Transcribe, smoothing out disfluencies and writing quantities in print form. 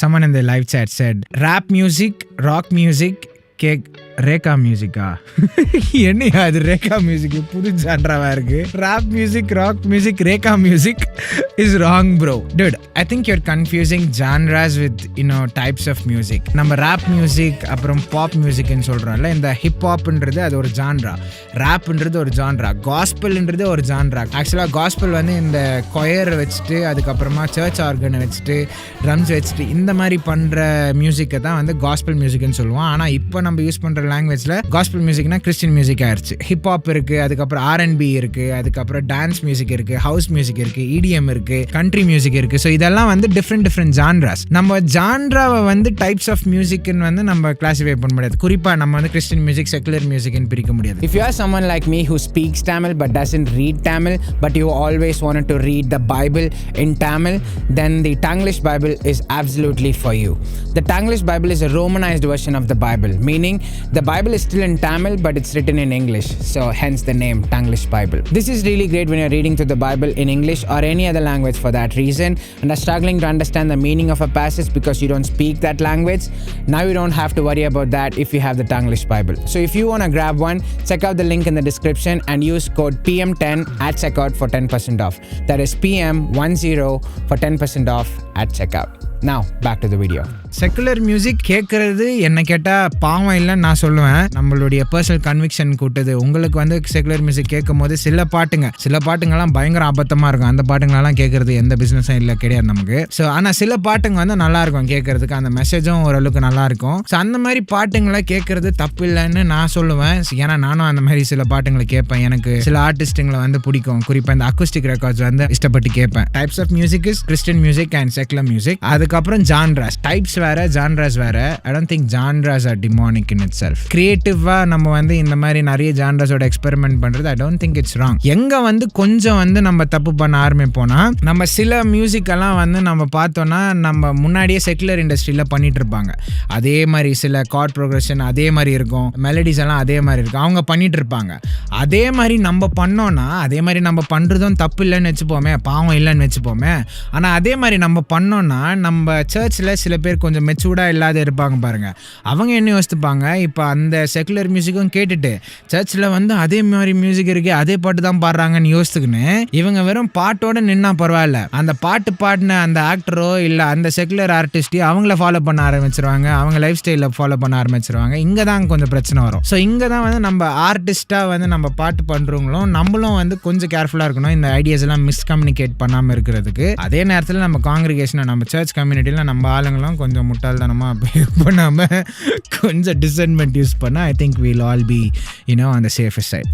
someone in the live chat said rap music, rock music, கேக் reggae மியூசிக்கா? என்னையா அது ரேகா மியூசிக்? புது ஜான்ராவா இருக்கு. Rap music, rock music, reggae music is wrong bro. Dude, I think you're confusing genres with, types of music. நம்ம rap music அப்புறம் pop மியூசிக்னு சொல்றோம்ல, இந்த ஹிப்ஹாப்ன்றது அது ஒரு ஜான்ரா, ராப்ன்றது ஒரு ஜான்ரா, காஸ்பல்ன்றது ஒரு ஜான்ரா. ஆக்சுவலாக காஸ்பல் வந்து இந்த கொயர் வச்சுட்டு அதுக்கப்புறமா சர்ச் ஆர்கனை வச்சுட்டு ட்ரம்ஸ் வச்சுட்டு இந்த மாதிரி பண்ணுற மியூசிக்கை தான் வந்து காஸ்பல் மியூசிக்னு சொல்லுவோம். ஆனால் இப்போ நம்ம யூஸ் பண்ற லாங்குவேஜ்ல காஸ்பல் மியூசிக்னா கிறிஸ்டியன் மியூசிக் ஆயிடுச்சு. ஹிப்ஹாப் இருக்கு, அதுக்கப்புறம் R&B இருக்கு, அதுக்கப்புறம் டான்ஸ் மியூசிக் இருக்கு, ஹவுஸ் மியூசிக் இருக்கு, EDM இருக்கு, கண்ட்ரி மியூசிக் இருக்கு. ஸோ இதெல்லாம் வந்து டிஃப்ரெண்ட் ஜான்ராஸ். நம்ம ஜான்ராவை வந்து டைப்ஸ் ஆஃப் மியூசிக்னு வந்து நம்ம கிளாசிஃபை பண்ண முடியாது. குறிப்பா நம்ம வந்து கிறிஸ்டியன் மியூசிக், செக்குலர் மியூசிக்னு பிரிக்க முடியாது. If you are someone like me who speaks Tamil but doesn't read Tamil, but you always wanted to read the Bible in Tamil, then the Tanglish Bible is absolutely for you. The Tanglish Bible is a Romanized version of the Bible, meaning the Bible is still in Tamil but it's written in English, so hence the name Tanglish Bible. This is really great when you're reading through the Bible in English or any other language for that reason and are struggling to understand the meaning of a passage because you don't speak that language. Now you don't have to worry about that if you have the Tanglish Bible. So if you want to grab one, check out the link in the description and use code PM10 at checkout for 10% off. That is PM10 for 10% off at checkout. Now back to the video. Secular music கேட்கறது என்ன கேட்டால் பாவம் இல்லைன்னு நான் சொல்லுவேன். நம்மளுடைய personal conviction கூட்டுது. உங்களுக்கு வந்து செக்குலர் மியூசிக் கேட்கும் போது சில பாட்டுங்கெல்லாம் பயங்கர அபத்தமாக இருக்கும். அந்த பாட்டுங்களெல்லாம் கேட்கறது எந்த பிஸ்னஸும் இல்லை, கிடையாது நமக்கு. ஸோ ஆனால் சில பாட்டுங்க வந்து நல்லா இருக்கும் கேட்கறதுக்கு, அந்த மெசேஜும் ஓரளவுக்கு நல்லா இருக்கும். ஸோ அந்த மாதிரி பாட்டுங்களை கேட்கறது தப்பு இல்லைன்னு நான் சொல்லுவேன். ஏன்னா நானும் அந்த மாதிரி சில பாட்டுங்களை கேட்பேன். எனக்கு சில ஆர்டிஸ்ட்டுங்களை வந்து பிடிக்கும். குறிப்பாக இந்த அக்கூஸ்டிக் ரெக்கார்ட்ஸ் வந்து இஷ்டப்பட்டு கேட்பேன். Types of music is Christian music and secular music. அதுக்கப்புறம் ஜான்ராஸ், டைப்ஸ் வேற, ஜான்ராஸ் வேற. I don't think genres are demonic in itself. கிரியேட்டிவா நம்ம வந்து இந்த மாதிரி நிறைய ஜான்ராஸோட எக்ஸ்பெரிமெண்ட் பண்றது I don't think it's wrong. எங்க வந்து கொஞ்சம் வந்து நம்ம தப்பு பண்ண ஆரம்பிப்போம்னா, நம்ம சில மியூசிக் எல்லாம் வந்து நம்ம பார்த்தோம்னா நம்ம முன்னாடியே செக்குலர் இண்டஸ்ட்ரியில பண்ணிட்டு இருப்பாங்க. அதே மாதிரி சில கார்ட் ப்ரோக்ரஷன் அதே மாதிரி இருக்கும், மெலடிஸ் எல்லாம் அதே மாதிரி இருக்கும், அவங்க பண்ணிட்டு இருப்பாங்க. அதே மாதிரி நம்ம பண்ணோம்னா, அதே மாதிரி நம்ம பண்றதும் தப்பு இல்லைன்னு வச்சுப்போமே, பாவம் இல்லைன்னு வச்சுப்போமே. ஆனா அதே மாதிரி நம்ம பண்ணோம்னா நம்ம சர்ச்சில் சில பேர் கொஞ்சம் மெச்சூர்டாக இல்லாத இருப்பாங்க பாருங்க, அவங்க என்ன யோசித்துப்பாங்க, இப்போ அந்த செக்குலர் மியூசிக்கும் கேட்டுட்டு சர்ச்சில் வந்து அதே மாதிரி மியூசிக் இருக்கு, அதே பாட்டு தான் பாடுறாங்கன்னு யோசித்துக்குன்னு இவங்க வெறும் பாட்டோட நின்னா பரவாயில்ல, அந்த பாட்டு பாடின அந்த ஆக்டரோ இல்லை அந்த செக்குலர் ஆர்டிஸ்டையோ அவங்கள ஃபாலோ பண்ண ஆரம்பிச்சிருவாங்க, அவங்க லைஃப் ஸ்டைலில் ஃபாலோ பண்ண ஆரம்பிச்சிருவாங்க. இங்கே தான் கொஞ்சம் பிரச்சனை வரும். ஸோ இங்கே தான் வந்து நம்ம ஆர்டிஸ்டாக வந்து நம்ம பாட்டு பண்ணுறவங்களும் நம்மளும் வந்து கொஞ்சம் கேர்ஃபுல்லாக இருக்கணும், இந்த ஐடியாஸ் எல்லாம் மிஸ்கம்யூனிகேட் பண்ணாமல் இருக்கிறதுக்கு. அதே நேரத்தில் நம்ம காங்கிரிகேஷனை, நம்ம சர்ச் கம்யூனிட்டியில் நம்ம ஆளுங்களும் கொஞ்சம் முட்டாள்தனமாக பண்ணாமல் கொஞ்சம் டிசன்மெண்ட் யூஸ் பண்ணால் I think we'll all be on the safer side.